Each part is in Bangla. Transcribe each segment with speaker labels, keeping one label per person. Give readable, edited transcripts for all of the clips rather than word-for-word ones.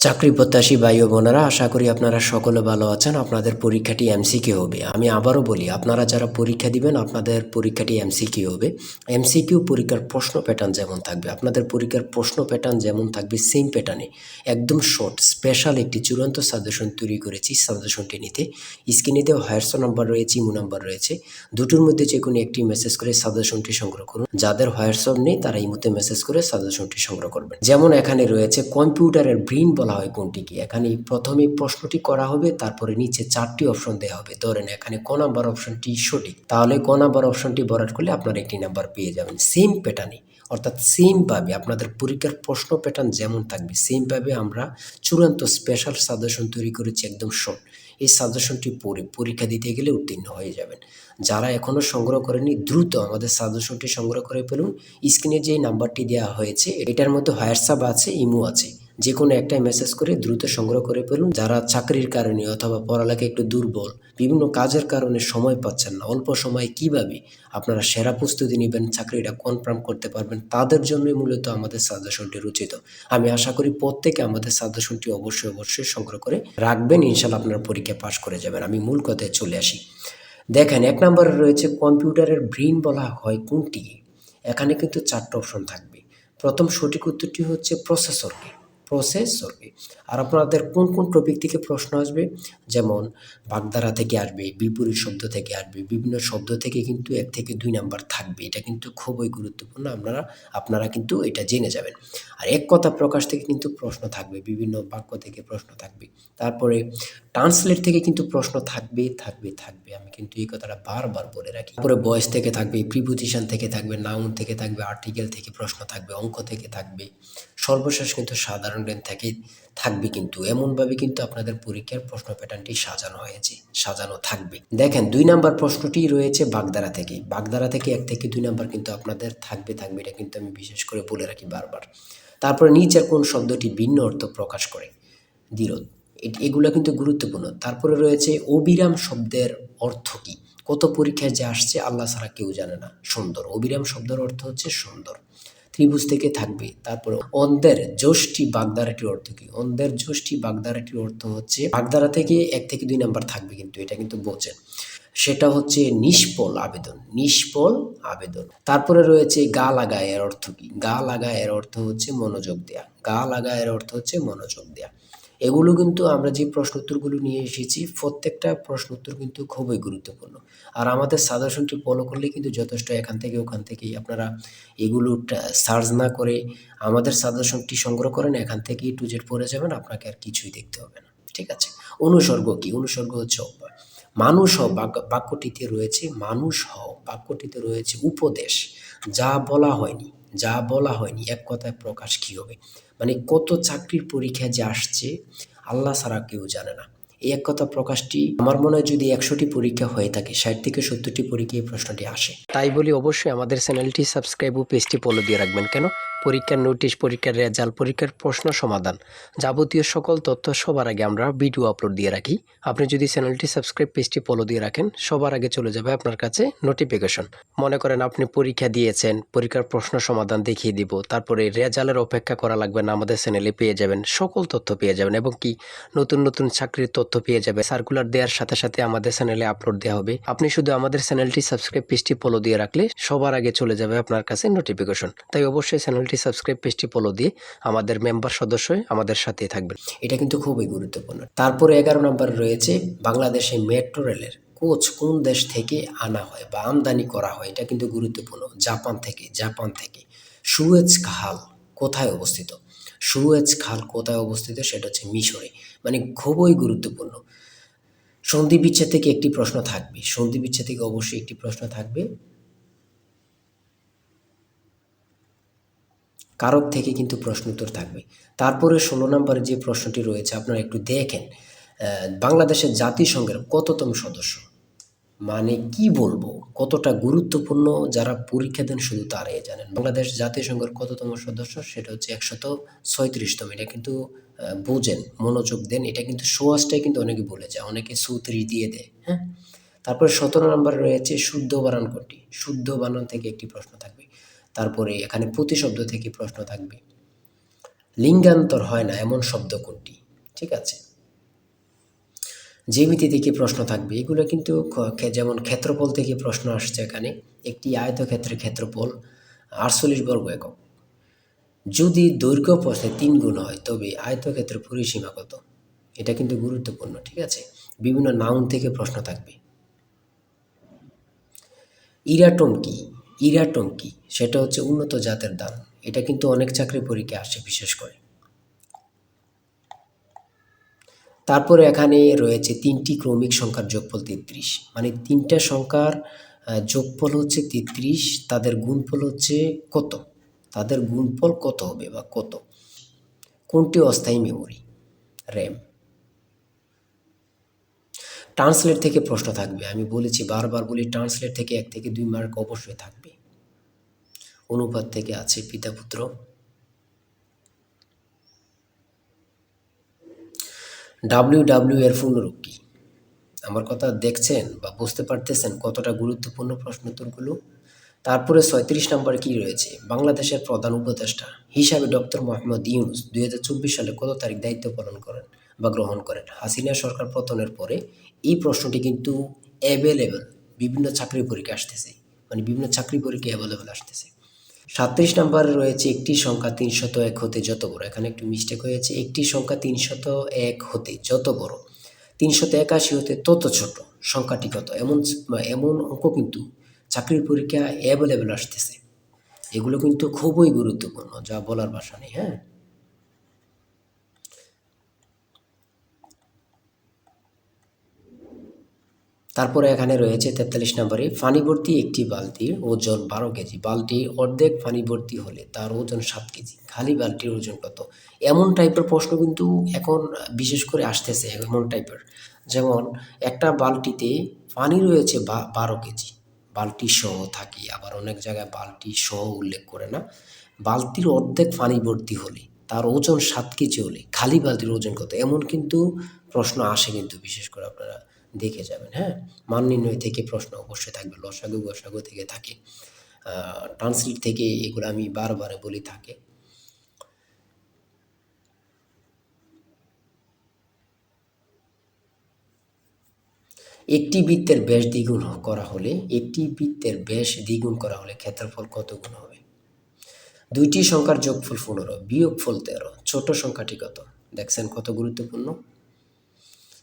Speaker 1: চাকরি প্রত্যাশী ভাই ও বোনেরা, আশা করি আপনারা সকলে ভালো আছেন। আপনাদের পরীক্ষাটি এমসিকিউ হবে। আমি আবারও বলি, আপনারা যারা পরীক্ষা দিবেন আপনাদের পরীক্ষাটি এমসিকিউ হবে। এমসিকিউ পরীক্ষার প্রশ্ন প্যাটার্ন যেমন থাকবে, আপনাদের পরীক্ষার প্রশ্ন প্যাটার্ন যেমন থাকবে সেম প্যাটার্নে একদম শর্ট স্পেশাল একটি চূড়ান্ত সাজেশন তৈরি করেছি। সাজেশনটি নিতে স্ক্রিনে দেওয়া হোয়াটসঅ্যাপ নাম্বার রয়েছে, ইমো নাম্বার রয়েছে, দুটোর মধ্যে যে কোনো একটি মেসেজ করে সাজেশনটি সংগ্রহ করুন। যাদের হোয়াটসঅ্যাপ নেই তারা ইমোতে মেসেজ করে সাজেশনটি সংগ্রহ করবেন। যেমন এখানে রয়েছে কম্পিউটারের ব্রেইন বলা হয় কোনটিকে। এখানে প্রথমে প্রশ্নটি করা হবে, তারপরে নিচে 4টি অপশন দেওয়া হবে। ধরেন এখানে ক নাম্বার অপশনটি সঠিক, তাহলে ক নাম্বার অপশনটি ভরাট করলে আপনারা একটি নাম্বার পেয়ে যাবেন। সেম প্যাটার্নে, অর্থাৎ সেমভাবে আপনাদের পরীক্ষার প্রশ্ন প্যাটার্ন যেমন থাকবে সেমভাবে আমরা চূড়ান্ত স্পেশাল সাজেশন তৈরি করেছি, একদম শর্ট। এই সাজেশনটি পড়ে পরীক্ষা দিতে গেলে উত্তীর্ণ হয়ে যাবেন। যারা এখনও সংগ্রহ করেনি দ্রুত আমাদের সাজেশনটি সংগ্রহ করে ফেলুন। স্ক্রিনে যে নাম্বারটি দেওয়া হয়েছে এটার মধ্যে হোয়াটসঅ্যাপ আছে, ইমো আছে, যে কোনো একটাই মেসেজ করে দ্রুত সংগ্রহ করে ফেলুন। যারা চাকরির কারণে অথবা পড়ালেখা একটু দুর্বল, বিভিন্ন কাজের কারণে সময় পাচ্ছেন না, অল্প সময়ে কিভাবে আপনারা সেরা প্রস্তুতি নেবেন, চাকরিটা কনফার্ম করতে পারবেন, তাদের জন্যই মূলত আমাদের সাজেশনটি রচিত। আমি আশা করি প্রত্যেকে আমাদের সাজেশনটি অবশ্যই সংগ্রহ করে রাখবেন। ইনশাল্লাহ আপনারা পরীক্ষায় পাশ করে যাবেন। আমি মূল কথায় চলে আসি। দেখেন, 1 নম্বরে রয়েছে কম্পিউটারের ব্রেইন বলা হয় কোনটি। এখানে কিন্তু 4টা অপশন থাকবে। প্রথম সঠিক উত্তরটি হচ্ছে প্রসেসরকে। আর আপনাদের কোন কোন টপিক থেকে প্রশ্ন আসবে, যেমন বাগধারা থেকে আসবে, বিপরীত শব্দ থেকে আসবে, বিভিন্ন শব্দ থেকে কিন্তু 1 থেকে 2 নাম্বার থাকবে। এটা কিন্তু খুবই গুরুত্বপূর্ণ, আপনারা কিন্তু এটা জেনে যাবেন। আর এক কথা প্রকাশ থেকে কিন্তু প্রশ্ন থাকবে, বিভিন্ন বাক্য থেকে প্রশ্ন থাকবে। তারপরে ট্রান্সলেট থেকে কিন্তু প্রশ্ন থাকবে। আমি কিন্তু এই কথাটা বারবার বলে রাখি। তারপরে ভয়েস থেকে থাকবে, প্রিপোজিশন থেকে থাকবে, নাউন থেকে থাকবে, আর্টিকেল থেকে প্রশ্ন থাকবে, অঙ্ক থেকে থাকবে, সর্বশেষ কিন্তু সাধারণ জ্ঞান থেকে থাকবে। কিন্তু এমনভাবে কিন্তু আপনাদের পরীক্ষার প্রশ্ন প্যাটার্নটি সাজানো থাকবে। দেখেন, 2 নাম্বার প্রশ্নটি রয়েছে বাগধারা থেকে। বাগধারা থেকে 1 থেকে 2 নাম্বার কিন্তু আপনাদের থাকবে। এটা কিন্তু আমি বিশেষ করে বলে রাখি বারবার। তারপরে নিচের কোন শব্দটি ভিন্ন অর্থ প্রকাশ করে, দ্বিরোধ, এগুলো কিন্তু গুরুত্বপূর্ণ। তারপরে রয়েছে অবিরাম শব্দের অর্থ কী। কত পরীক্ষায় যে আসছে আল্লাহ ছাড়া কেউ জানে না। সুন্দর, অবিরাম শব্দের অর্থ হচ্ছে সুন্দর। ত্রিভুজ থেকে থাকবে। তারপরে অন্ধের যষ্টি বাগধারাটির অর্থ কী। অন্ধের যষ্টি বাগধারাটির অর্থ হচ্ছে, বাগধারা থেকে 1 থেকে 2 নাম্বার থাকবে, কিন্তু এটা কিন্তু বোঝেন, সেটা হচ্ছে নিষ্ফল আবেদন। তারপরে রয়েছে গা লাগা, এর অর্থ কী। গা লাগা এর অর্থ হচ্ছে মনোযোগ দেয়া। এগুলো কিন্তু আমরা যে প্রশ্ন উত্তরগুলো নিয়ে এসেছি প্রত্যেকটা প্রশ্ন উত্তর কিন্তু খুবই গুরুত্বপূর্ণ। আর আমাদের সাজেশনটি ফলো করলে কিন্তু যথেষ্ট। এখান থেকে ওখান থেকেই আপনারা এগুলো সার্চ না করে আমাদের সাজেশনটি সংগ্রহ করেন, এখান থেকে টু জেড পড়ে যাবেন, আপনাকে আর কিছুই দেখতে হবে না। ঠিক আছে। অনুসর্গ কি। অনুসর্গ হচ্ছে অভ্যাস। বাক্যটিতে রয়েছে উপদেশ। যা বলা হয়নি এক কথায় প্রকাশ কী হবে। মানে কত চাকরির পরীক্ষায় যে আসছে আল্লাহ ছাড়া কেউ জানে না। এই এক কথা প্রকাশটি আমার মনে হয় যদি 100টি পরীক্ষা হয়ে থাকে 60 থেকে 70টি পরীক্ষায় এই প্রশ্নটি আসে। তাই বলি অবশ্যই আমাদের চ্যানেলটি সাবস্ক্রাইব ও পেজটি ফলো দিয়ে রাখবেন। কেন? পরীক্ষার নোটিশ, পরীক্ষার রেজাল্ট, পরীক্ষার প্রশ্ন সমাধান, যাবতীয় সকল তথ্য সবার আগে আমরা ভিডিও আপলোড দিয়ে রাখি। আপনি যদি চ্যানেলটি সাবস্ক্রাইব, পেজটি ফলো দিয়ে রাখেন, সবার আগে চলে যাবে আপনার কাছে নোটিফিকেশন। মনে করেন আপনি পরীক্ষা দিয়েছেন, পরীক্ষার প্রশ্ন সমাধান দেখিয়ে দিব, তারপরে রেজাল্টের অপেক্ষা করা লাগবে না, আমাদের চ্যানেলে পেয়ে যাবেন, সকল তথ্য পেয়ে যাবেন, এবং কি নতুন চাকরির তথ্য পেয়ে যাবে। সার্কুলার দেওয়ার সাথে সাথে আমাদের চ্যানেলে আপলোড দেওয়া হবে। আপনি শুধু আমাদের চ্যানেলটি সাবস্ক্রাইব, পেজটি ফলো দিয়ে রাখলে সবার আগে চলে যাবে আপনার কাছে নোটিফিকেশন। তাই অবশ্যই চ্যানেলটি সাবস্ক্রাইব, পেজটি ফলো দিয়ে আমাদের মেম্বার সদস্য হয়ে আমাদের সাথেই থাকবেন। এটা কিন্তু খুবই গুরুত্বপূর্ণ। তারপরে 11 নম্বর রয়েছে বাংলাদেশে মেট্রো রেলের কোচ কোন দেশ থেকে আনা হয় বা আমদানি করা হয়। এটা কিন্তু গুরুত্বপূর্ণ। জাপান থেকে। সুয়েজ খাল কোথায় অবস্থিত। সেটা হচ্ছে মিশরে। মানে খুবই গুরুত্বপূর্ণ। সন্ধি বিচ্ছেদ থেকে একটি প্রশ্ন থাকবে। অবশ্যই একটি প্রশ্ন থাকবে। কারক থেকে কিন্তু প্রশ্ন উত্তর থাকবে। তারপরে 16 নম্বরে যে প্রশ্নটি রয়েছে আপনারা একটু দেখেন, বাংলাদেশের জাতিসংঘের কততম সদস্য। মানে কি বলবো, কতটা গুরুত্বপূর্ণ, যারা পরীক্ষা দেন শুধু তারাই জানেন। বাংলাদেশ জাতিসংঘের কততম সদস্য, সেটা হচ্ছে 136তম। এটা কিন্তু বোঝেন, মনোযোগ দেন। এটা কিন্তু সোয়াশটাই কিন্তু অনেকে বলে যায়, অনেকে 34 দিয়ে দেয়। হ্যাঁ। তারপরে 17 নম্বরে রয়েছে শুদ্ধ বানান কোনটি। শুদ্ধ বানান থেকে একটি প্রশ্ন থাকবে। তারপরে এখানে প্রতিশব্দ থেকে প্রশ্ন থাকবে। লিঙ্গান্তর হয় না এমন শব্দ কোনটি? ঠিক আছে, জ্যামিতি থেকে প্রশ্ন থাকবে, এগুলো কিন্তু যেমন ক্ষেত্রফল থেকে প্রশ্ন আসছে এখানে। একটি আয়তক্ষেত্রের ক্ষেত্রফল 48 বর্গ একক। যদি দৈর্ঘ্য প্রস্থে 3 গুণ হয় তবে আয়তক্ষেত্রের পরিসীমা কত? এটা কিন্তু গুরুত্বপূর্ণ। ঠিক আছে, বিভিন্ন নাউন থেকে প্রশ্ন থাকবে। ইরাটোম কি? ইরাটোম কি? সেটা হচ্ছে উন্নত জাতের ধান। এটা কিন্তু অনেক চাকরি পরীক্ষায় আসে বিশেষ করে। তারপরে এখানে রয়েছে 3টি ক্রমিক সংখ্যার যোগফল 33, মানে 3টা সংখ্যার যোগফল হচ্ছে 33, তাদের গুণফল হচ্ছে কত? তাদের গুণফল কত হবে বা কত? কোনটি অস্থায়ী মেমোরি? র্যাম। ট্রান্সলেট থেকে প্রশ্ন থাকবে, আমি বলেছি বারবার বলি, ট্রান্সলেট থেকে 1 থেকে 2 মার্ক অবশ্যই থাকবে। অনুপাত থেকে আছে পিতা পুত্র। ডাব্লিউ এর পূর্ণরূপ কি? আমার কথা দেখছেন বা বুঝতে পারতেছেন কতটা গুরুত্বপূর্ণ প্রশ্ন উত্তরগুলো? তারপরে 36 নম্বরে কি রয়েছে? বাংলাদেশের প্রধান উপদেষ্টা হিসাবে ডক্টর মোহাম্মদ ইউনূস 2024 সালে কত তারিখ দায়িত্ব পালন করেন বা গ্রহণ করেন? হাসিনা সরকার পতনের পরে এই প্রশ্নটি কিন্তু অ্যাভেলেবল, বিভিন্ন চাকরি পরীক্ষা আসতেছে, মানে বিভিন্ন চাকরি পরীক্ষা অ্যাভেলেবল আসতেছে। 37 নম্বরে রয়েছে একটি সংখ্যা 301 হতে যত বড়। এখানে একটু মিস্টেক হয়েছে, একটি সংখ্যা 301 হতে যত বড় 381 হতে তত ছোট সংখ্যাটি কত? এমন এমন অঙ্ক কিন্তু চাকরির পরীক্ষা অ্যাভেলেবল আসতেছে। এগুলো কিন্তু খুবই গুরুত্বপূর্ণ, যা বলার ভাষা নেই। হ্যাঁ, তারপরে এখানে রয়েছে 43 নম্বরে, পানি ভর্তি একটি বালতির ওজন 12 কেজি, বালতির অর্ধেক পানি ভর্তি হলে তার ওজন 7 কেজি, খালি বালতির ওজন কত? এমন টাইপের প্রশ্ন কিন্তু এখন বিশেষ করে আসতেছে, এমন টাইপের। যেমন একটা বালতিতে পানি রয়েছে 12 কেজি, বালতি সহ থাকে, আবার অনেক জায়গায় বালতি সহ উল্লেখ করে না। বালতির অর্ধেক পানি ভর্তি হলে তার ওজন 7 কেজি হলে খালি বালতির ওজন কত? এমন কিন্তু প্রশ্ন আসে কিন্তু, বিশেষ করে আপনারা দেখে যাবেন। হ্যাঁ, মান নির্ণয় থেকে প্রশ্ন অবশ্যই থাকবে, লসাগু গসাগু থেকে থাকে, ট্রান্সলেট থেকে, এগুলো আমি বারবার বলি থাকে। একটি বৃত্তের ব্যাস দ্বিগুণ করা হলে, একটি বৃত্তের ব্যাস দ্বিগুণ করা হলে ক্ষেত্রফল কত গুণ হবে? দুইটি সংখ্যার যোগফল 15, বিয়োগফল 13, ছোট সংখ্যাটি কত? দেখছেন কত গুরুত্বপূর্ণ।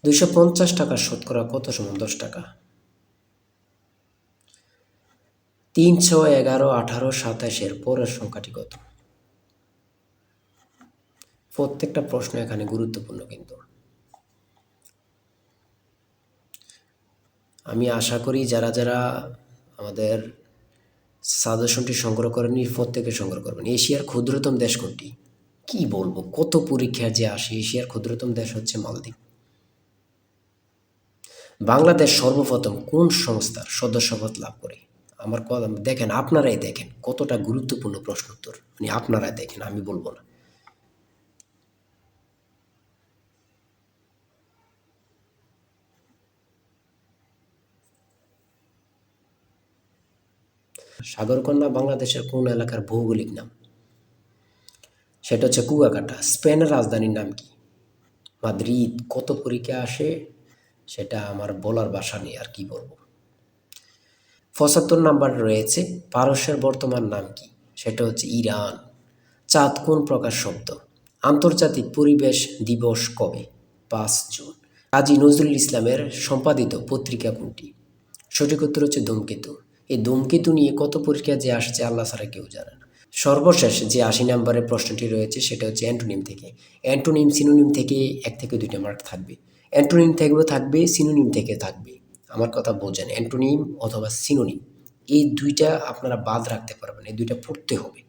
Speaker 1: 250 টাকা শতকরা কত সমান 10 টাকা? 3, 6, 11, 18, 27 এর পরের সংখ্যাটি কত? প্রত্যেকটা প্রশ্ন এখানে গুরুত্বপূর্ণ কিন্তু। আমি আশা করি যারা যারা আমাদের সাজেশনটি সংগ্রহ করেননি, প্রত্যেকে সংগ্রহ করবেন। এশিয়ার ক্ষুদ্রতম দেশ কোনটি? কি বলবো, কত পরীক্ষা যে আসে। এশিয়ার ক্ষুদ্রতম দেশ হচ্ছে মালদ্বীপ। বাংলাদেশ সর্বপ্রথম কোন সংস্থার সদস্যপদ লাভ করে? আমার কথা দেখেন, আপনারাই দেখেন কতটা গুরুত্বপূর্ণ প্রশ্ন উত্তর, মানে আপনারাই দেখেন, আমি বলবো না। সাগরকন্যা বাংলাদেশের কোন এলাকার ভৌগোলিক নাম? সেটা হচ্ছে কুয়াকাটা। স্পেনের রাজধানীর নাম কি? মাদ্রিদ। কত পরীক্ষা আসে সেটা আমার বলার ভাষা নেই, আর কি বলবো। 75 নাম্বার রয়েছে, পারস্যের বর্তমান নাম কি? সেটা হচ্ছে ইরান। চাঁদ কোন প্রকার শব্দ? আন্তর্জাতিক পরিবেশ দিবস কবে? 5 জুন। কাজী নজরুল ইসলামের সম্পাদিত পত্রিকা কোনটি? সঠিক উত্তর হচ্ছে ধূমকেতু। এই ধূমকেতু নিয়ে কত পরীক্ষা যে আসছে আল্লাহ ছাড়া কেউ জানে না। সর্বশেষ যে 80 নম্বরের প্রশ্নটি রয়েছে সেটা হচ্ছে অ্যান্টোনিম থেকে। অ্যান্টোনিম সিনোনিম থেকে 1 থেকে 2টা মার্ক থাকবে। অ্যান্টোনিম থেকেও থাকবে, সিনোনিম থেকে থাকবে। আমার কথা বোঝেন, অ্যান্টোনিম অথবা সিনোনিম, এই 2টা আপনারা বাদ রাখতে পারবেন, এই 2টা পড়তে হবে।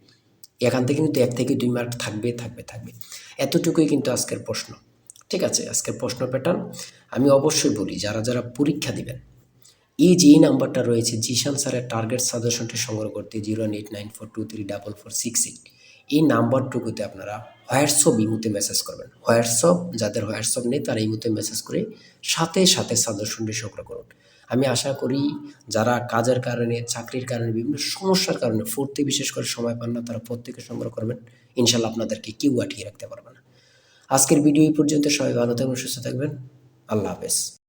Speaker 1: এখান থেকে কিন্তু 1 থেকে 2 মার্ক থাকবে থাকবে থাকবে। এতটুকুই কিন্তু আজকের প্রশ্ন। ঠিক আছে, আজকের প্রশ্ন প্যাটার্ন আমি অবশ্যই বলি, যারা যারা পরীক্ষা দিবেন, এই যে এই নাম্বারটা রয়েছে জিশান স্যারের টার্গেট সাজেশনটি সংগ্রহ করতে 018942388, এই নাম্বারটুকুতে আপনারা হোয়াটসঅ্যাপ ইমুতে মেসেজ করবেন। হোয়াটসঅ্যাপ, যাদের হোয়াটসঅ্যাপ নেই তারা ইমুতে মেসেজ করে সাথে সাথে সাজেশনটি সংগ্রহ করুন। আমি আশা করি যারা কাজের কারণে, চাকরির কারণে, বিভিন্ন সমস্যার কারণে পড়তে বিশেষ করে সময় পান না, তারা প্রত্যেকে সংগ্রহ করবেন। ইনশাআল্লাহ আপনাদেরকে কেউ আটকিয়ে রাখতে পারবে না। আজকের ভিডিও এই পর্যন্ত। সবাই ভালো থাকবেন, সুস্থ থাকবেন। আল্লাহ হাফেজ।